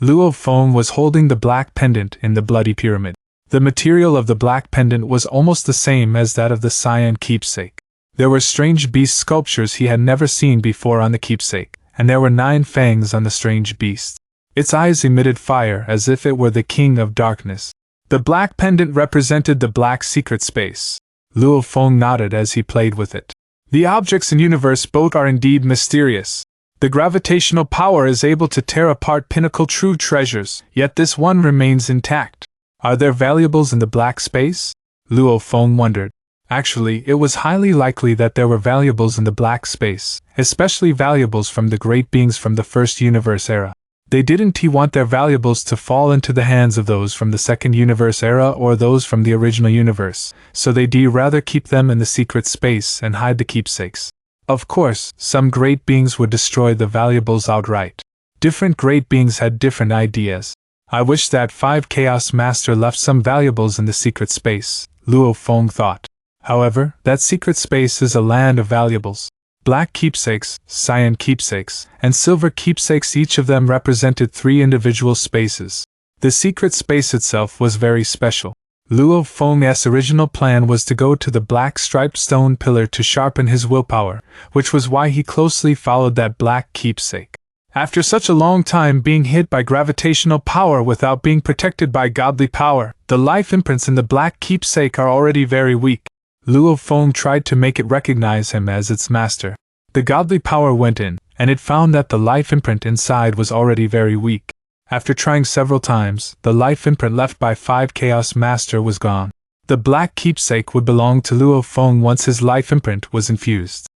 Luo Feng was holding the black pendant in the bloody pyramid. The material of the black pendant was almost the same as that of the cyan keepsake. There were strange beast sculptures he had never seen before on the keepsake, and there were 9 fangs on the strange beast. Its eyes emitted fire as if it were the king of darkness. The black pendant represented the black secret space. Luo Feng nodded as he played with it. The objects in universe both are indeed mysterious. The gravitational power is able to tear apart pinnacle true treasures, yet this one remains intact. Are there valuables in the black space? Luo Feng wondered. Actually, it was highly likely that there were valuables in the black space, especially valuables from the great beings from the first universe era. They didn't want their valuables to fall into the hands of those from the second universe era or those from the original universe, so they'd rather keep them in the secret space and hide the keepsakes. Of course, some great beings would destroy the valuables outright. Different great beings had different ideas. I wish that 5 Chaos Master left some valuables in the secret space, Luo Feng thought. However, that secret space is a land of valuables. Black keepsakes, cyan keepsakes, and silver keepsakes, each of them represented 3 individual spaces. The secret space itself was very special. Luo Feng's original plan was to go to the black striped stone pillar to sharpen his willpower, which was why he closely followed that black keepsake. After such a long time being hit by gravitational power without being protected by godly power, the life imprints in the black keepsake are already very weak. Luo Feng tried to make it recognize him as its master. The godly power went in, and it found that the life imprint inside was already very weak. After trying several times, the life imprint left by 5 Chaos Master was gone. The black keepsake would belong to Luo Feng once his life imprint was infused.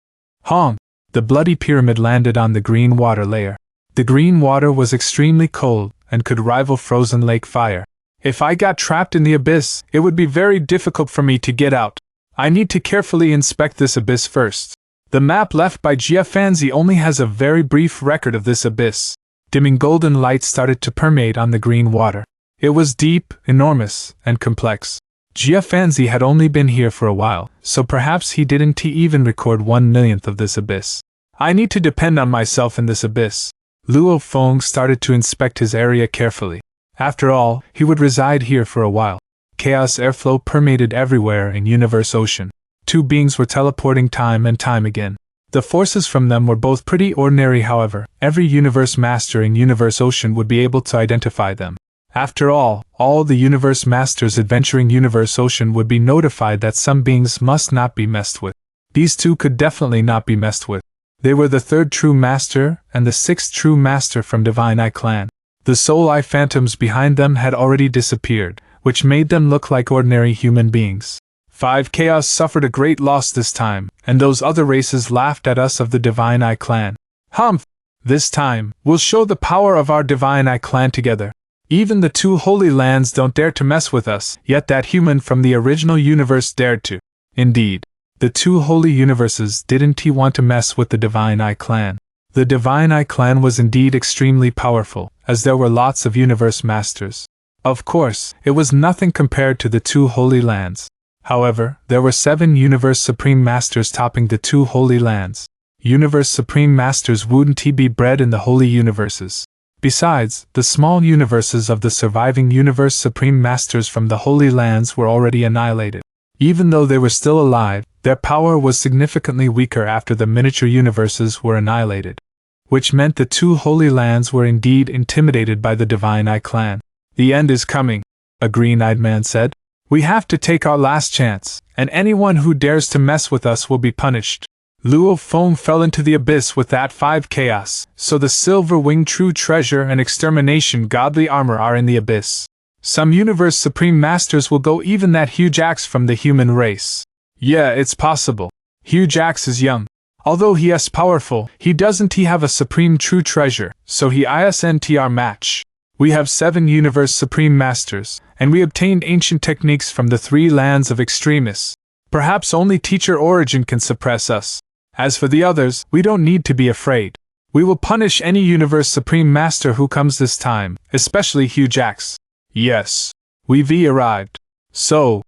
Hong! The bloody pyramid landed on the green water layer. The green water was extremely cold, and could rival frozen lake fire. If I got trapped in the abyss, it would be very difficult for me to get out. I need to carefully inspect this abyss first. The map left by Jia Fanzi only has a very brief record of this abyss. Dimming golden light started to permeate on the green water. It was deep, enormous, and complex. Jia Fanzi had only been here for a while, so perhaps he didn't even record 1/1,000,000th of this abyss. I need to depend on myself in this abyss. Luo Feng started to inspect his area carefully. After all, he would reside here for a while. Chaos airflow permeated everywhere in Universe Ocean. 2 beings were teleporting time and time again. The forces from them were both pretty ordinary, however, every Universe Master in Universe Ocean would be able to identify them. After all the Universe Masters adventuring Universe Ocean would be notified that some beings must not be messed with. These 2 could definitely not be messed with. They were the 3rd True Master and the 6th True Master from Divine Eye Clan. The Soul Eye Phantoms behind them had already disappeared, which made them look like ordinary human beings. 5 Chaos suffered a great loss this time, and those other races laughed at us of the Divine Eye Clan. Humph! This time, we'll show the power of our Divine Eye Clan together. Even the 2 Holy Lands don't dare to mess with us, yet that human from the original universe dared to. Indeed, the 2 Holy Universes didn't want to mess with the Divine Eye Clan. The Divine Eye Clan was indeed extremely powerful, as there were lots of Universe Masters. Of course, it was nothing compared to the 2 Holy Lands. However, there were 7 Universe Supreme Masters topping the 2 Holy Lands. Universe Supreme Masters wouldn't be bred in the Holy Universes. Besides, the small universes of the surviving Universe Supreme Masters from the Holy Lands were already annihilated. Even though they were still alive, their power was significantly weaker after the miniature universes were annihilated. Which meant the 2 Holy Lands were indeed intimidated by the Divine Eye Clan. The end is coming, a green-eyed man said. We have to take our last chance, and anyone who dares to mess with us will be punished. Luo Feng fell into the abyss with that 5 Chaos, so the Silver Wing True Treasure and Extermination Godly Armor are in the abyss. Some Universe Supreme Masters will go even that Huge Axe from the human race. Yeah, it's possible. Huge Axe is young. Although he is powerful, he doesn't have a Supreme True Treasure, so he isn't our match. We have 7 Universe Supreme Masters, and we obtained ancient techniques from the 3 lands of extremists. Perhaps only Teacher Origin can suppress us. As for the others, we don't need to be afraid. We will punish any Universe Supreme Master who comes this time, especially Huge Axe. Yes. We've arrived. So,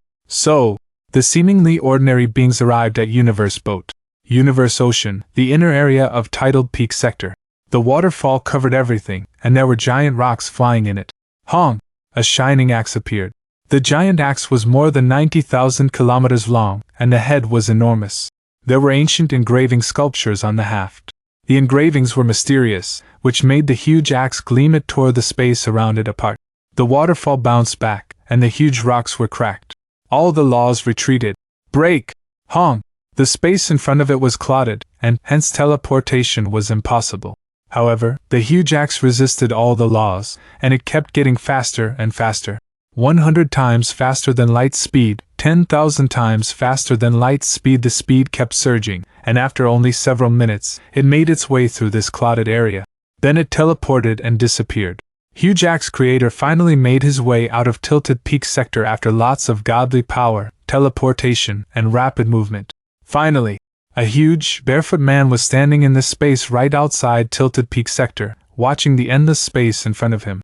the seemingly ordinary beings arrived at Universe Boat. Universe Ocean, the inner area of Tidal Peak Sector. The waterfall covered everything, and there were giant rocks flying in it. Hong! A shining axe appeared. The giant axe was more than 90,000 kilometers long, and the head was enormous. There were ancient engraving sculptures on the haft. The engravings were mysterious, which made the huge axe gleam. It tore the space around it apart. The waterfall bounced back, and the huge rocks were cracked. All the laws retreated. Break! Hong! The space in front of it was clotted, and hence teleportation was impossible. However, the huge axe resisted all the laws, and it kept getting faster and faster. 100 times faster than light speed, 10,000 times faster than light speed. The speed kept surging, and after only several minutes, it made its way through this clotted area. Then it teleported and disappeared. Huge Axe Creator finally made his way out of Tilted Peak Sector after lots of godly power, teleportation, and rapid movement. Finally, a huge, barefoot man was standing in the space right outside Tilted Peak Sector, watching the endless space in front of him.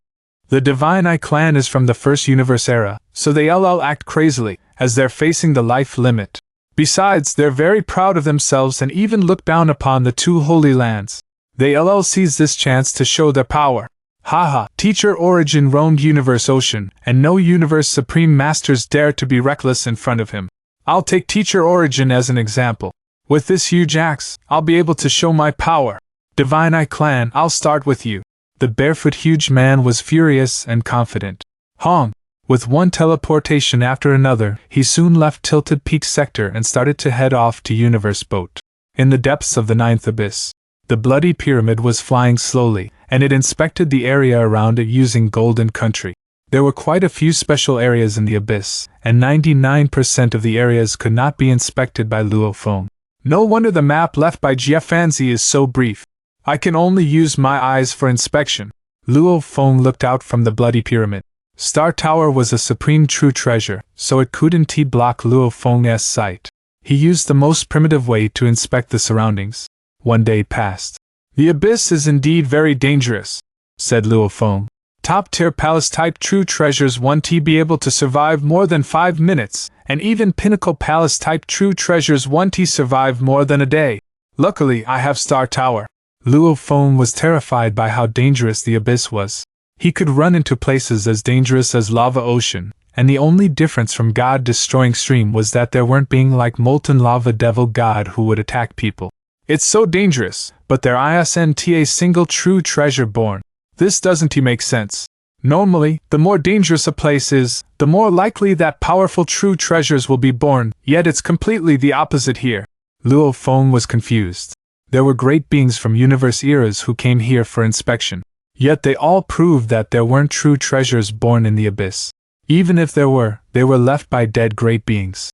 The Divine Eye clan is from the First Universe era, so they all act crazily, as they're facing the life limit. Besides, they're very proud of themselves and even look down upon the two holy lands. They all seize this chance to show their power. Haha, Teacher Origin roamed Universe Ocean, and no Universe Supreme Masters dare to be reckless in front of him. I'll take Teacher Origin as an example. With this huge axe, I'll be able to show my power. Divine Eye Clan, I'll start with you. The barefoot huge man was furious and confident. Hong! With one teleportation after another, he soon left Tilted Peak Sector and started to head off to Universe Boat. In the depths of the ninth abyss, the bloody pyramid was flying slowly, and it inspected the area around it using Golden Country. There were quite a few special areas in the abyss, and 99% of the areas could not be inspected by Luo Feng. No wonder the map left by Jiafanzi is so brief. I can only use my eyes for inspection. Luo Feng looked out from the bloody pyramid. Star Tower was a supreme true treasure, so it couldn't block Luo Feng's sight. He used the most primitive way to inspect the surroundings. One day passed. The abyss is indeed very dangerous, said Luo Feng. Top-tier palace-type true treasures won't be able to survive more than 5 minutes, and even pinnacle palace-type true treasures won't survive more than a day. Luckily, I have Star Tower. Luo Feng was terrified by how dangerous the abyss was. He could run into places as dangerous as Lava Ocean, and the only difference from God-destroying stream was that there weren't being like molten lava devil god who would attack people. It's so dangerous, but there isn't a single true treasure born. This doesn't make sense. Normally, the more dangerous a place is, the more likely that powerful true treasures will be born, yet it's completely the opposite here. Luo Feng was confused. There were great beings from universe eras who came here for inspection. Yet they all proved that there weren't true treasures born in the abyss. Even if there were, they were left by dead great beings.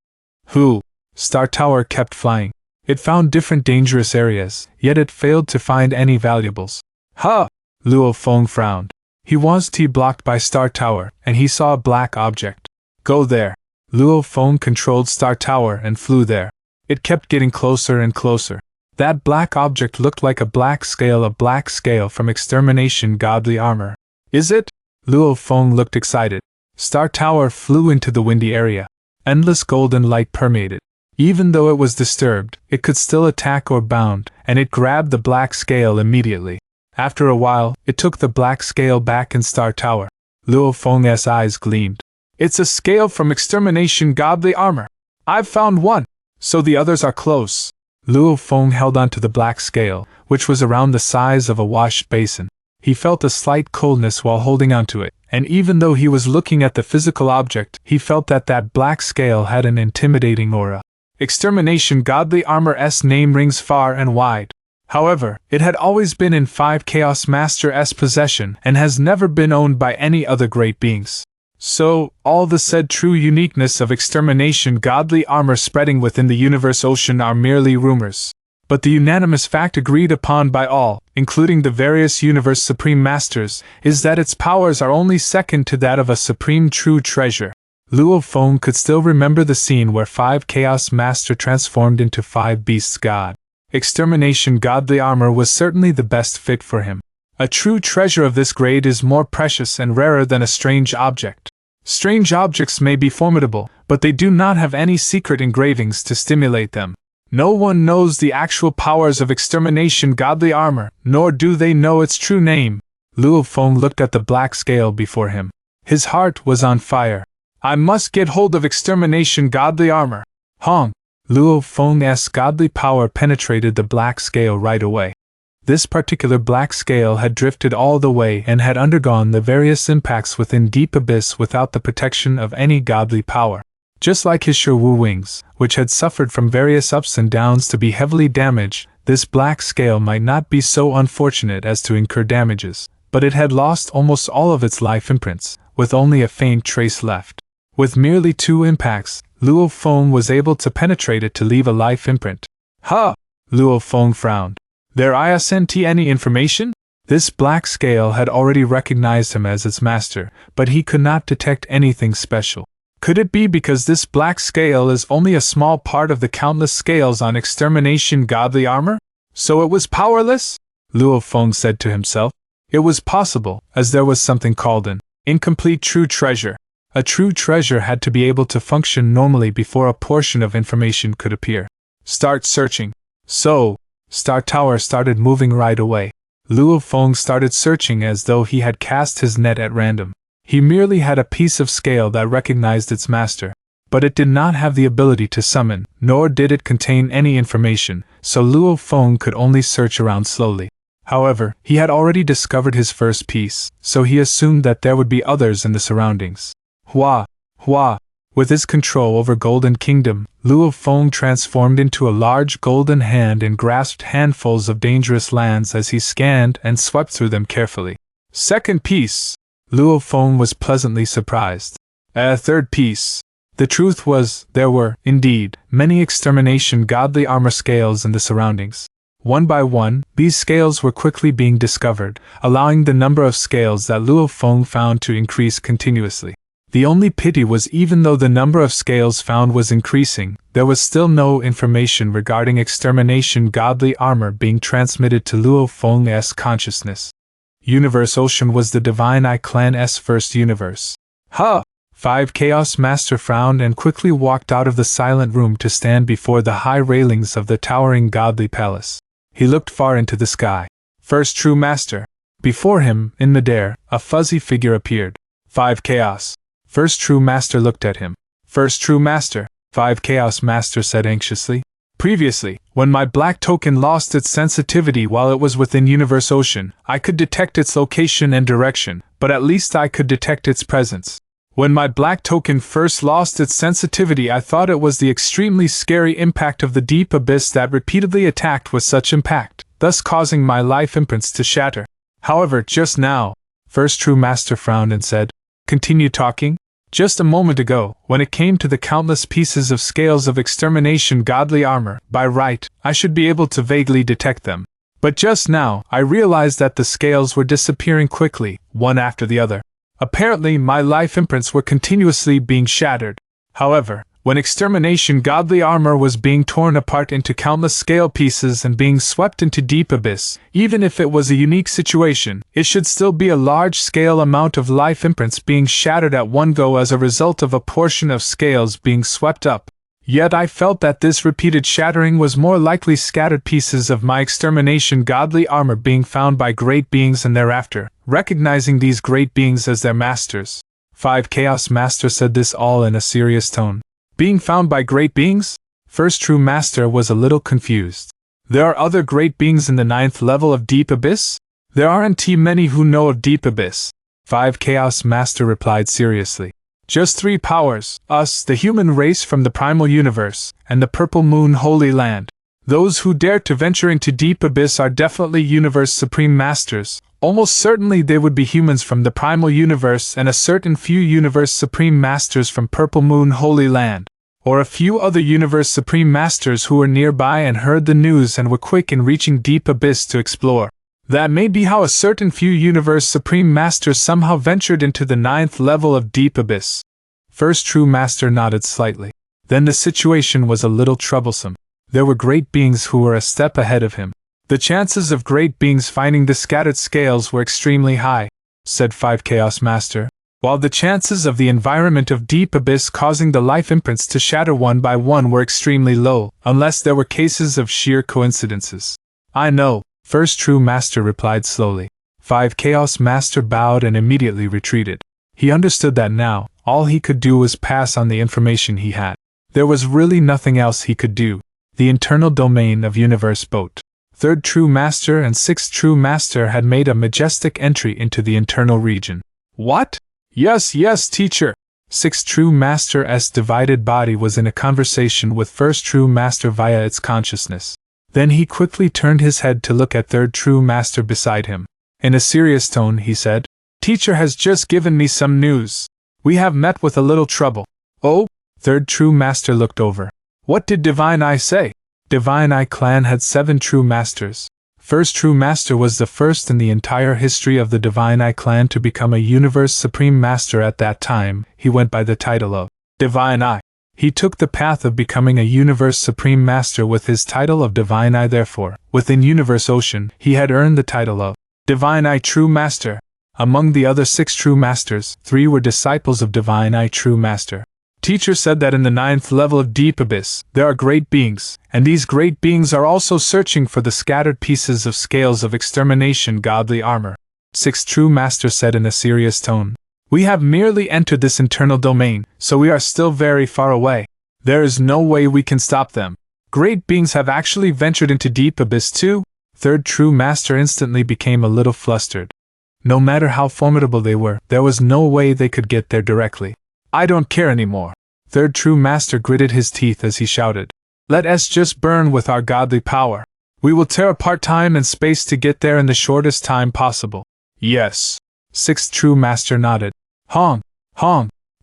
Who? Star Tower kept flying. It found different dangerous areas, yet it failed to find any valuables. Huh! Luo Feng frowned. He was blocked by Star Tower, and he saw a black object. Go there. Luo Feng controlled Star Tower and flew there. It kept getting closer and closer. That black object looked like a black scale from Extermination Godly Armor. Is it? Luo Feng looked excited. Star Tower flew into the windy area. Endless golden light permeated. Even though it was disturbed, it could still attack or bound, and it grabbed the black scale immediately. After a while, it took the black scale back in Star Tower. Luo Feng's eyes gleamed. It's a scale from Extermination Godly Armor. I've found one, so the others are close. Luo Feng held onto the black scale, which was around the size of a wash basin. He felt a slight coldness while holding onto it, and even though he was looking at the physical object, he felt that black scale had an intimidating aura. Extermination Godly Armor's name rings far and wide. However, it had always been in 5 Chaos Master's possession and has never been owned by any other great beings. So, all the said true uniqueness of Extermination Godly Armor spreading within the Universe Ocean are merely rumors. But the unanimous fact agreed upon by all, including the various Universe Supreme Masters, is that its powers are only second to that of a supreme true treasure. Luo Feng could still remember the scene where 5 Chaos Master transformed into 5 Beasts God. Extermination Godly Armor was certainly the best fit for him. A true treasure of this grade is more precious and rarer than a strange object. Strange objects may be formidable, but they do not have any secret engravings to stimulate them. No one knows the actual powers of extermination godly armor, nor do they know its true name. Luo Feng looked at the black scale before him. His heart was on fire. I must get hold of extermination godly armor. Hong! Luo Feng's godly power penetrated the black scale right away. This particular black scale had drifted all the way and had undergone the various impacts within deep abyss without the protection of any godly power. Just like his Sherwu wings, which had suffered from various ups and downs to be heavily damaged, this black scale might not be so unfortunate as to incur damages, but it had lost almost all of its life imprints, with only a faint trace left. With merely 2 impacts, Luo Feng was able to penetrate it to leave a life imprint. Ha! Luo Feng frowned. There isn't any information? This black scale had already recognized him as its master, but he could not detect anything special. Could it be because this black scale is only a small part of the countless scales on extermination godly armor? So it was powerless? Luo Feng said to himself. It was possible, as there was something called an incomplete true treasure. A true treasure had to be able to function normally before a portion of information could appear. Start searching. So, Star Tower started moving right away. Luo Feng started searching as though he had cast his net at random. He merely had a piece of scale that recognized its master, but it did not have the ability to summon, nor did it contain any information, so Luo Feng could only search around slowly. However, he had already discovered his first piece, so he assumed that there would be others in the surroundings. Hua! Hua! With his control over Golden Kingdom, Luo Feng transformed into a large golden hand and grasped handfuls of dangerous lands as he scanned and swept through them carefully. Second piece! Luo Feng was pleasantly surprised. A third piece. The truth was, there were, indeed, many extermination godly armor scales in the surroundings. One by one, these scales were quickly being discovered, allowing the number of scales that Luo Feng found to increase continuously. The only pity was even though the number of scales found was increasing, there was still no information regarding extermination godly armor being transmitted to Luo Feng's consciousness. Universe Ocean was the Divine Eye Clan's first universe. Ha! 5 Chaos Master frowned and quickly walked out of the silent room to stand before the high railings of the towering godly palace. He looked far into the sky. First True Master. Before him, in midair, a fuzzy figure appeared. 5 Chaos. First True Master looked at him. First True Master, 5 Chaos Master said anxiously. Previously, when my black token lost its sensitivity while it was within Universe Ocean, I could detect its location and direction, but at least I could detect its presence. When my black token first lost its sensitivity, I thought it was the extremely scary impact of the deep abyss that repeatedly attacked with such impact, thus causing my life imprints to shatter. However, just now, First True Master frowned and said, "Continue talking? Just a moment ago, when it came to the countless pieces of scales of extermination godly armor, by right, I should be able to vaguely detect them. But just now, I realized that the scales were disappearing quickly, one after the other. Apparently, my life imprints were continuously being shattered. However, when extermination godly armor was being torn apart into countless scale pieces and being swept into deep abyss, even if it was a unique situation, it should still be a large-scale amount of life imprints being shattered at one go as a result of a portion of scales being swept up. Yet I felt that this repeated shattering was more likely scattered pieces of my extermination godly armor being found by great beings and thereafter, recognizing these great beings as their masters." 5 Chaos Master said this all in a serious tone. Being found by great beings? First True Master was a little confused. There are other great beings in the 9th level of Deep Abyss? There aren't many who know of Deep Abyss. 5 Chaos Master replied seriously. Just 3 powers, us, the human race from the Primal Universe, and the Purple Moon Holy Land. Those who dare to venture into Deep Abyss are definitely Universe Supreme Masters. Almost certainly they would be humans from the Primal Universe and a certain few Universe Supreme Masters from Purple Moon Holy Land. Or a few other Universe Supreme Masters who were nearby and heard the news and were quick in reaching Deep Abyss to explore. That may be how a certain few Universe Supreme Masters somehow ventured into the 9th level of Deep Abyss. First True Master nodded slightly. Then the situation was a little troublesome. There were great beings who were a step ahead of him. The chances of great beings finding the scattered scales were extremely high, said 5 Chaos Master. while the chances of the environment of Deep Abyss causing the life imprints to shatter one by one were extremely low, unless there were cases of sheer coincidences. I know, First True Master replied slowly. 5 Chaos Master bowed and immediately retreated. He understood that now, all he could do was pass on the information he had. There was really nothing else he could do. The internal domain of Universe Boat. 3rd True Master and 6th True Master had made a majestic entry into the internal region. What? Yes, teacher. 6th True Master's divided body was in a conversation with 1st True Master via its consciousness. Then he quickly turned his head to look at 3rd True Master beside him. In a serious tone, he said, Teacher has just given me some news. We have met with a little trouble. Oh? 3rd True Master looked over. What did Divine Eye say? Divine Eye clan had 7 True Masters. 1st True Master was the first in the entire history of the Divine Eye clan to become a Universe Supreme Master at that time. He went by the title of Divine Eye. He took the path of becoming a Universe Supreme Master with his title of Divine Eye. Therefore, within Universe Ocean, he had earned the title of Divine Eye True Master. Among the other 6 True Masters, 3 were disciples of Divine Eye True Master. Teacher said that in the 9th level of Deep Abyss, there are great beings, and these great beings are also searching for the scattered pieces of scales of extermination godly armor. 6th True Master said in a serious tone. We have merely entered this internal domain, so we are still very far away. There is no way we can stop them. Great beings have actually ventured into Deep Abyss too? 3rd True Master instantly became a little flustered. No matter how formidable they were, there was no way they could get there directly. I don't care anymore. 3rd True Master gritted his teeth as he shouted. Let us just burn with our godly power. We will tear apart time and space to get there in the shortest time possible. Yes. 6th True Master nodded. Hong!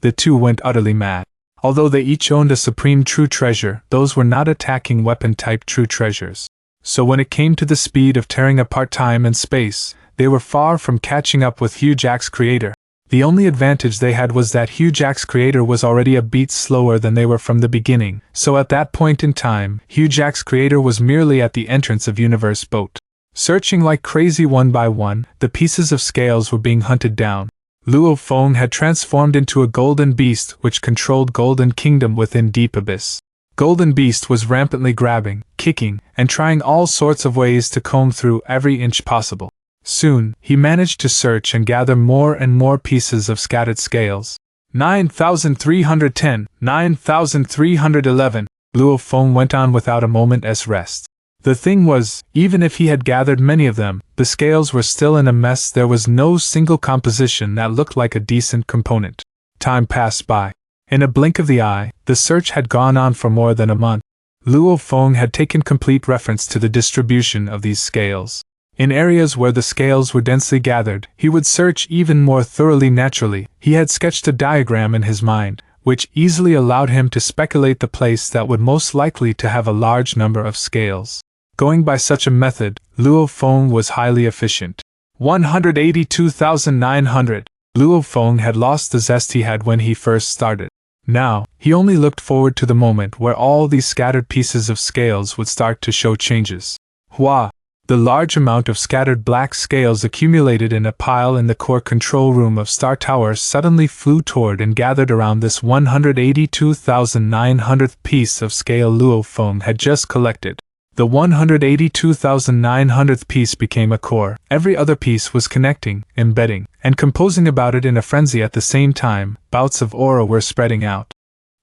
The two went utterly mad. Although they each owned a supreme true treasure, those were not attacking weapon-type true treasures. So when it came to the speed of tearing apart time and space, they were far from catching up with Hugh Jack's creator. The only advantage they had was that Hugh Jack's creator was already a beat slower than they were from the beginning, so at that point in time, Hugh Jack's creator was merely at the entrance of Universe Boat. Searching like crazy one by one, the pieces of scales were being hunted down. Luo Feng had transformed into a golden beast which controlled Golden Kingdom within Deep Abyss. Golden Beast was rampantly grabbing, kicking, and trying all sorts of ways to comb through every inch possible. Soon, he managed to search and gather more and more pieces of scattered scales. 9,310, 9,311, Luo Feng went on without a moment's rest. The thing was, even if he had gathered many of them, the scales were still in a mess. There was no single composition that looked like a decent component. Time passed by. In a blink of the eye, the search had gone on for more than a month. Luo Feng had taken complete reference to the distribution of these scales. In areas where the scales were densely gathered, he would search even more thoroughly. Naturally, he had sketched a diagram in his mind, which easily allowed him to speculate the place that would most likely to have a large number of scales. Going by such a method, Luo Feng was highly efficient. 182,900. Luo Feng had lost the zest he had when he first started. Now, he only looked forward to the moment where all these scattered pieces of scales would start to show changes. Hua! The large amount of scattered black scales accumulated in a pile in the core control room of Star Tower suddenly flew toward and gathered around this 182,900th piece of scale Luo Feng had just collected. The 182,900th piece became a core. Every other piece was connecting, embedding, and composing about it in a frenzy at the same time. Bouts of aura were spreading out.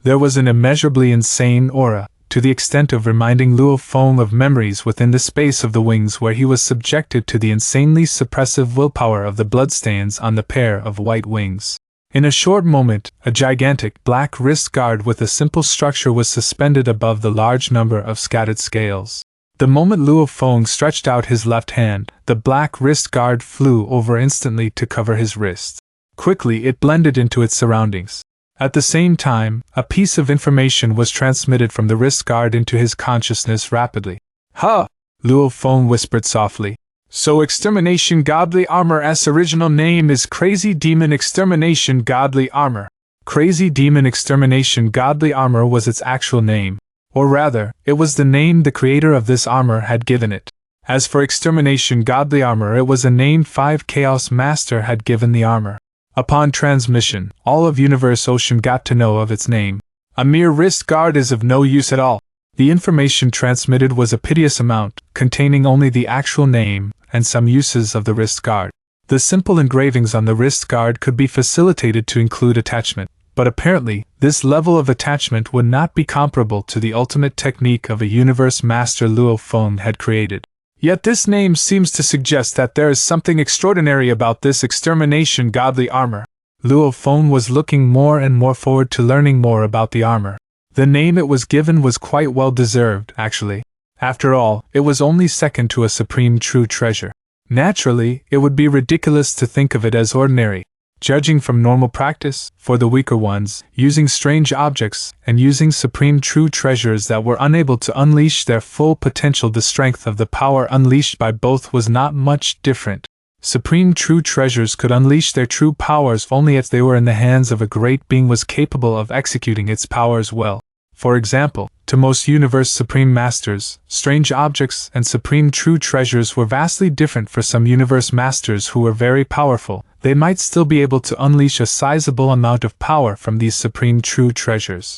There was an immeasurably insane aura, to the extent of reminding Luo Feng of memories within the space of the wings where he was subjected to the insanely suppressive willpower of the bloodstains on the pair of white wings. In a short moment, a gigantic black wrist guard with a simple structure was suspended above the large number of scattered scales. The moment Luo Feng stretched out his left hand, the black wrist guard flew over instantly to cover his wrist. Quickly it blended into its surroundings. At the same time, a piece of information was transmitted from the wrist guard into his consciousness rapidly. "Ha!" Luo Feng whispered softly. "So Extermination Godly Armor's original name is Crazy Demon Extermination Godly Armor." Crazy Demon Extermination Godly Armor was its actual name. Or rather, it was the name the creator of this armor had given it. As for Extermination Godly Armor, it was a name 5 Chaos Master had given the armor. Upon transmission, all of Universe Ocean got to know of its name. A mere wrist guard is of no use at all. The information transmitted was a piteous amount, containing only the actual name and some uses of the wrist guard. The simple engravings on the wrist guard could be facilitated to include attachment, but apparently, this level of attachment would not be comparable to the ultimate technique of a universe master Luo Feng had created. Yet this name seems to suggest that there is something extraordinary about this extermination godly armor. Luo Feng was looking more and more forward to learning more about the armor. The name it was given was quite well deserved, actually. After all, it was only second to a supreme true treasure. Naturally, it would be ridiculous to think of it as ordinary. Judging from normal practice, for the weaker ones, using strange objects and using supreme true treasures that were unable to unleash their full potential, the strength of the power unleashed by both was not much different. Supreme true treasures could unleash their true powers only if they were in the hands of a great being was capable of executing its powers well. For example, to most universe supreme masters, strange objects and supreme true treasures were vastly different. For some universe masters who were very powerful, they might still be able to unleash a sizable amount of power from these supreme true treasures.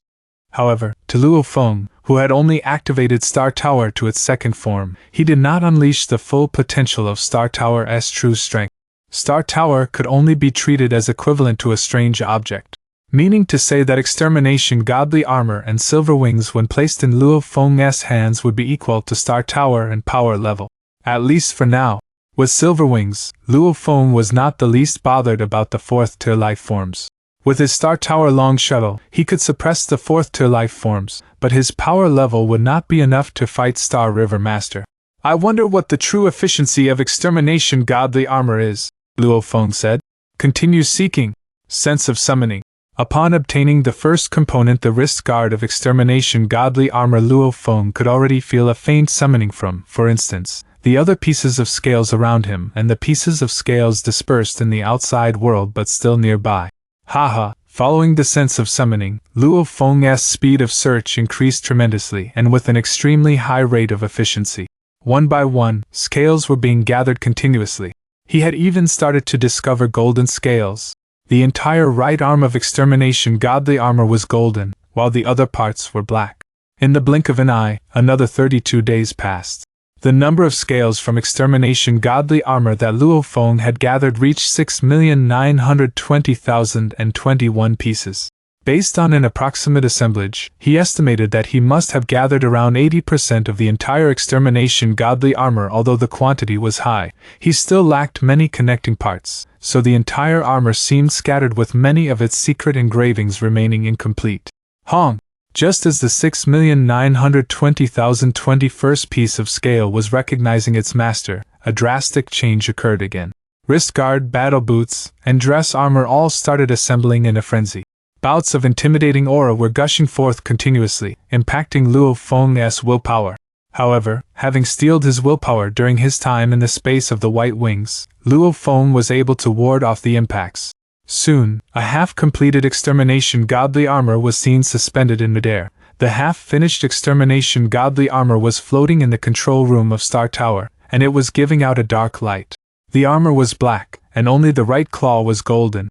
However, to Luo Feng, who had only activated Star Tower to its second form, he did not unleash the full potential of Star Tower's true strength. Star Tower could only be treated as equivalent to a strange object. Meaning to say that extermination godly armor and silver wings when placed in Luo Feng's hands would be equal to Star Tower and power level. At least for now. With silver wings, Luo Feng was not the least bothered about the fourth-tier life forms. With his Star Tower long shuttle, he could suppress the fourth-tier life forms, but his power level would not be enough to fight Star River Master. I wonder what the true efficiency of extermination godly armor is, Luo Feng said. Continue seeking. Sense of summoning. Upon obtaining the first component, the wrist guard of extermination godly armor, Luo Feng could already feel a faint summoning from, for instance, the other pieces of scales around him and the pieces of scales dispersed in the outside world but still nearby. Haha, following the sense of summoning, Luo Feng's speed of search increased tremendously and with an extremely high rate of efficiency. One by one, scales were being gathered continuously. He had even started to discover golden scales. The entire right arm of extermination godly armor was golden, while the other parts were black. In the blink of an eye, another 32 days passed. The number of scales from extermination godly armor that Luo Feng had gathered reached 6,920,021 pieces. Based on an approximate assemblage, he estimated that he must have gathered around 80% of the entire extermination godly armor. Although the quantity was high, he still lacked many connecting parts, so the entire armor seemed scattered with many of its secret engravings remaining incomplete. Hong! Just as the 6,920,021st piece of scale was recognizing its master, a drastic change occurred again. Wrist guard, battle boots, and dress armor all started assembling in a frenzy. Bouts of intimidating aura were gushing forth continuously, impacting Luo Feng's willpower. However, having steeled his willpower during his time in the space of the White Wings, Luo Feng was able to ward off the impacts. Soon, a half-completed extermination godly armor was seen suspended in midair. The half-finished extermination godly armor was floating in the control room of Star Tower, and it was giving out a dark light. The armor was black, and only the right claw was golden.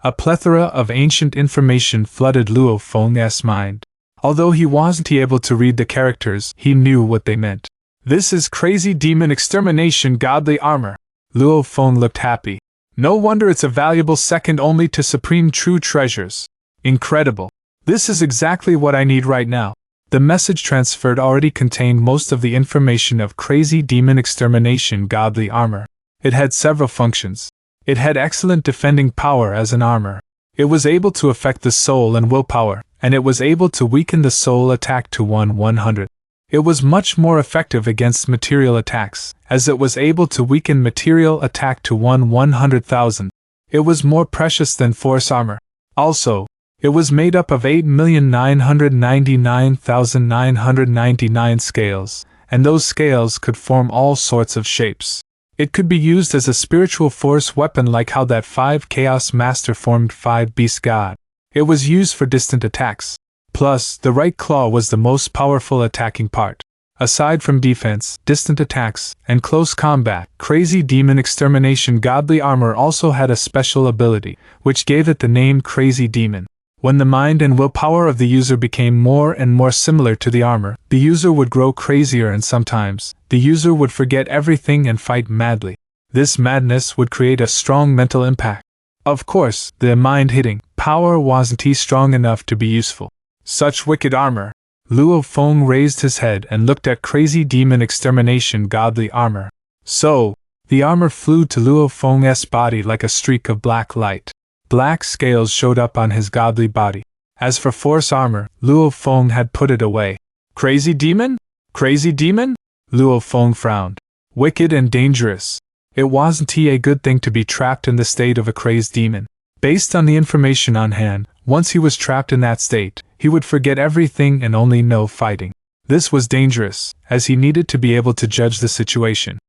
A plethora of ancient information flooded Luo Feng's mind. Although he wasn't able to read the characters, he knew what they meant. This is crazy demon extermination godly armor. Luo Feng looked happy. No wonder it's a valuable second only to supreme true treasures. Incredible. This is exactly what I need right now. The message transferred already contained most of the information of crazy demon extermination godly armor. It had several functions. It had excellent defending power as an armor. It was able to affect the soul and willpower, and it was able to weaken the soul attack to 1/100. It was much more effective against material attacks, as it was able to weaken material attack to 1/100,000. It was more precious than force armor. Also, it was made up of 8,999,999 scales, and those scales could form all sorts of shapes. It could be used as a spiritual force weapon like how that 5 Chaos Master formed 5 Beast God. It was used for distant attacks. Plus, the right claw was the most powerful attacking part. Aside from defense, distant attacks, and close combat, Crazy Demon Extermination Godly Armor also had a special ability, which gave it the name Crazy Demon. When the mind and willpower of the user became more and more similar to the armor, the user would grow crazier, and sometimes, the user would forget everything and fight madly. This madness would create a strong mental impact. Of course, the mind-hitting power wasn't strong enough to be useful. Such wicked armor! Luo Feng raised his head and looked at Crazy Demon Extermination Godly Armor. So, the armor flew to Luo Feng's body like a streak of black light. Black scales showed up on his godly body. As for Force Armor, Luo Feng had put it away. Crazy Demon? Crazy Demon? Luo Feng frowned. Wicked and dangerous. It wasn't a good thing to be trapped in the state of a crazed demon. Based on the information on hand, once he was trapped in that state, he would forget everything and only know fighting. This was dangerous, as he needed to be able to judge the situation.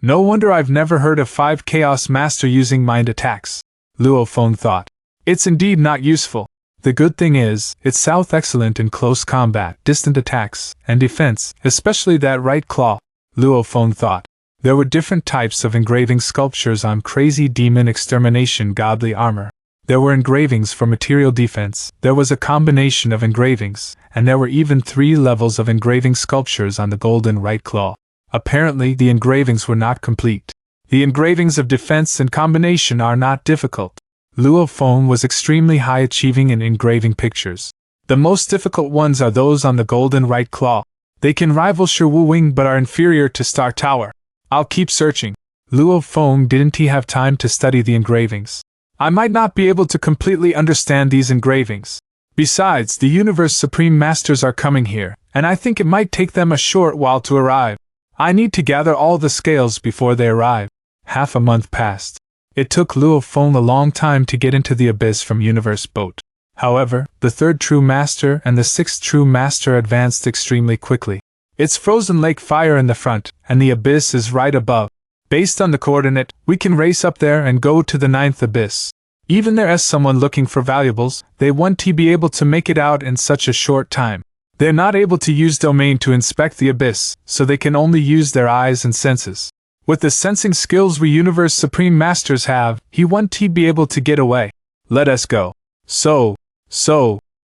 No wonder I've never heard of 5 Chaos Master using mind attacks, Luo Feng thought. It's indeed not useful. The good thing is, it's excellent in close combat, distant attacks, and defense, especially that right claw, Luo Feng thought. There were different types of engraving sculptures on Crazy Demon Extermination Godly Armor. There were engravings for material defense, there was a combination of engravings, and there were even 3 levels of engraving sculptures on the golden right claw. Apparently, the engravings were not complete. The engravings of defense and combination are not difficult. Luo Feng was extremely high achieving in engraving pictures. The most difficult ones are those on the golden right claw. They can rival Shi Wu Wing but are inferior to Star Tower. I'll keep searching. Luo Feng didn't have time to study the engravings. I might not be able to completely understand these engravings. Besides, the Universe Supreme Masters are coming here, and I think it might take them a short while to arrive. I need to gather all the scales before they arrive. Half a month passed. It took Luo Feng a long time to get into the abyss from Universe Boat. However, the 3rd True Master and the 6th True Master advanced extremely quickly. It's frozen lake fire in the front, and the abyss is right above. Based on the coordinate, we can race up there and go to the 9th abyss. Even there is someone looking for valuables, they won't be able to make it out in such a short time. They're not able to use domain to inspect the abyss, so they can only use their eyes and senses. With the sensing skills we Universe Supreme Masters have, he won't be able to get away. Let us go. So,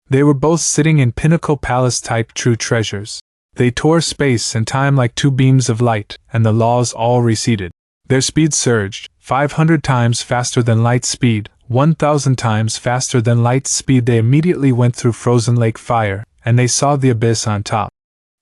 they were both sitting in Pinnacle Palace type true treasures. They tore space and time like 2 beams of light, and the laws all receded. Their speed surged, 500 times faster than light speed, 1,000 times faster than light speed. They immediately went through frozen lake fire, and they saw the abyss on top.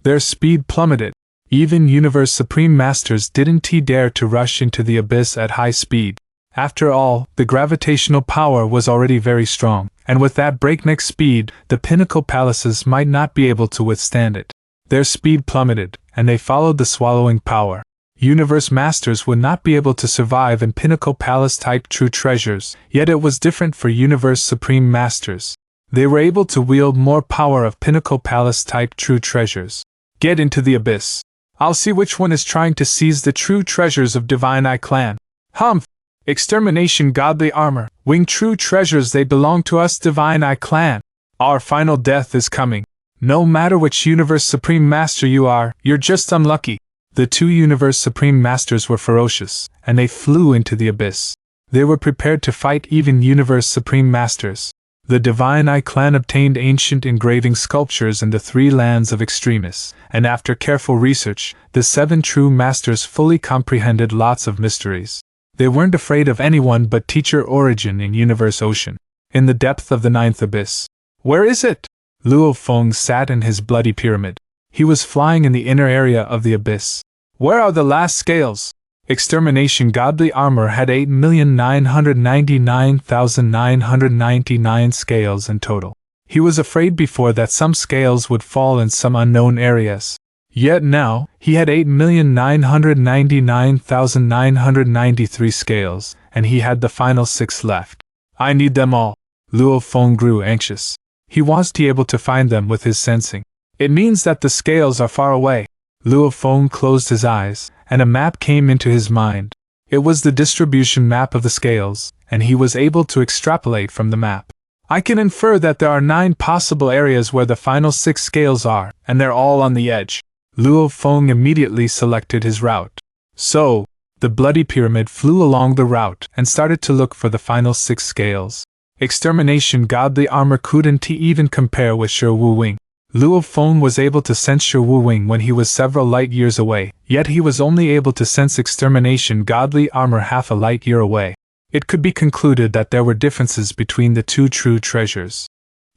Their speed plummeted. Even Universe Supreme Masters didn't dare to rush into the abyss at high speed. After all, the gravitational power was already very strong, and with that breakneck speed, the Pinnacle Palaces might not be able to withstand it. Their speed plummeted, and they followed the swallowing power. Universe Masters would not be able to survive in Pinnacle Palace type true treasures, yet it was different for Universe Supreme Masters. They were able to wield more power of Pinnacle Palace type true treasures. Get into the abyss. I'll see which one is trying to seize the true treasures of Divine Eye Clan. Humph! Extermination Godly Armor, Wing True Treasures, they belong to us Divine Eye Clan. Our final death is coming. No matter which Universe Supreme Master you are, you're just unlucky. The 2 Universe Supreme Masters were ferocious, and they flew into the abyss. They were prepared to fight even Universe Supreme Masters. The Divine Eye Clan obtained ancient engraving sculptures in the 3 lands of Extremis, and after careful research, the 7 True Masters fully comprehended lots of mysteries. They weren't afraid of anyone but Teacher Origin in Universe Ocean. In the depth of the 9th abyss. Where is it? Luo Feng sat in his bloody pyramid. He was flying in the inner area of the abyss. Where are the last scales? Extermination Godly Armor had 8,999,999 scales in total. He was afraid before that some scales would fall in some unknown areas. Yet now, he had 8,999,993 scales, and he had the final 6 left. I need them all. Luo Feng grew anxious. He was able to find them with his sensing. It means that the scales are far away. Luo Feng closed his eyes, and a map came into his mind. It was the distribution map of the scales, and he was able to extrapolate from the map. I can infer that there are 9 possible areas where the final 6 scales are, and they're all on the edge. Luo Feng immediately selected his route. So, the bloody pyramid flew along the route and started to look for the final 6 scales. Extermination godly armor couldn't even compare with Shi Wu Wing. Luo Feng was able to sense Shi Wu Wing when he was several light years away, yet he was only able to sense extermination godly armor half a light year away. It could be concluded that there were differences between the 2 true treasures.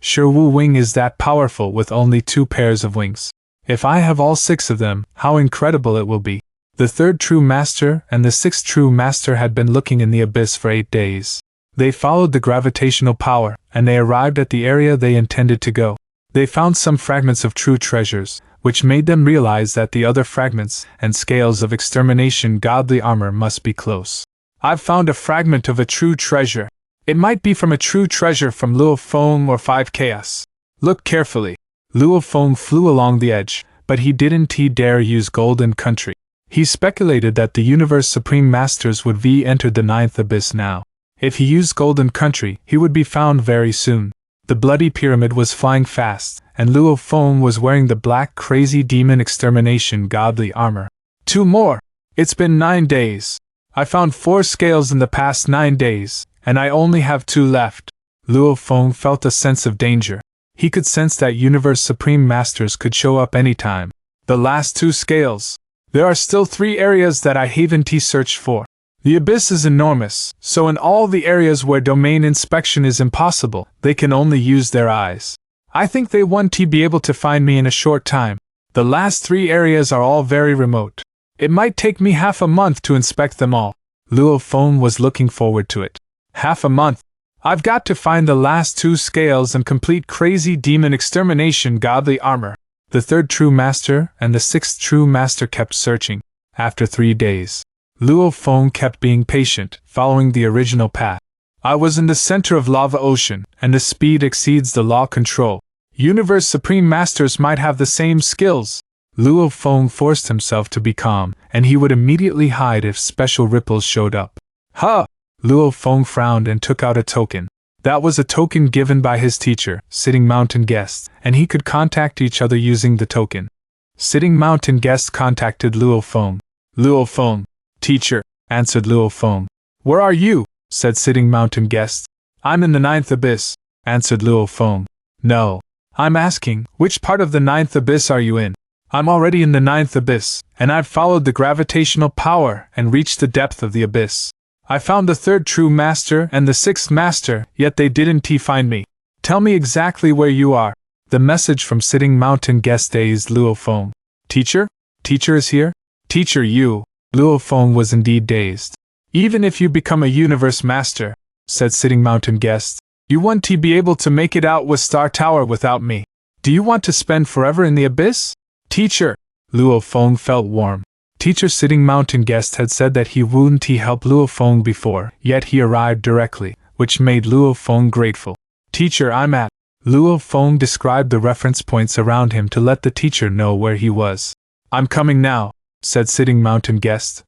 Shi Wu Wing is that powerful with only 2 pairs of wings. If I have all 6 of them, how incredible it will be. The 3rd true master and the 6th true master had been looking in the abyss for 8 days. They followed the gravitational power, and they arrived at the area they intended to go. They found some fragments of true treasures, which made them realize that the other fragments and scales of extermination godly armor must be close. I've found a fragment of a true treasure. It might be from a true treasure from Luo Feng or 5 Chaos. Look carefully. Luo Feng flew along the edge, but he didn't dare use Golden Country. He speculated that the Universe Supreme Masters would entered the 9th abyss now. If he used Golden Country, he would be found very soon. The bloody pyramid was flying fast, and Luo Feng was wearing the black crazy demon extermination godly armor. 2 more! It's been 9 days. I found 4 scales in the past 9 days, and I only have 2 left. Luo Feng felt a sense of danger. He could sense that Universe Supreme Masters could show up anytime. The last 2 scales. There are still 3 areas that I haven't searched for. The abyss is enormous, so in all the areas where domain inspection is impossible, they can only use their eyes. I think they won't be able to find me in a short time. The last 3 areas are all very remote. It might take me half a month to inspect them all. Luo Feng was looking forward to it. Half a month? I've got to find the last 2 scales and complete crazy demon extermination godly armor. The 3rd true master and the 6th true master kept searching. After 3 days, Luo Feng kept being patient, following the original path. I was in the center of lava ocean, and the speed exceeds the law control. Universe Supreme Masters might have the same skills. Luo Feng forced himself to be calm, and he would immediately hide if special ripples showed up. Huh! Luo Feng frowned and took out a token. That was a token given by his teacher, Sitting Mountain Guest, and he could contact each other using the token. Sitting Mountain Guest contacted Luo Feng. Luo Feng. Teacher, answered Luo Feng. Where are you? Said Sitting Mountain Guest. I'm in the 9th abyss, answered Luo Feng. No. I'm asking, which part of the 9th abyss are you in? I'm already in the 9th abyss, and I've followed the gravitational power and reached the depth of the abyss. I found the 3rd true master and the 6th master, yet they didn't find me. Tell me exactly where you are. The message from Sitting Mountain Guest dazed Luo Feng. Teacher? Teacher is here? Teacher, you. Luo Feng was indeed dazed. Even if you become a universe master, said Sitting Mountain Guest, you won't be able to make it out with Star Tower without me. Do you want to spend forever in the abyss? Teacher! Luo Feng felt warm. Teacher Sitting Mountain Guest had said that he wouldn't help Luo Feng before, yet he arrived directly, which made Luo Feng grateful. Teacher, I'm at. Luo Feng described the reference points around him to let the teacher know where he was. I'm coming now, said Sitting Mountain Guest.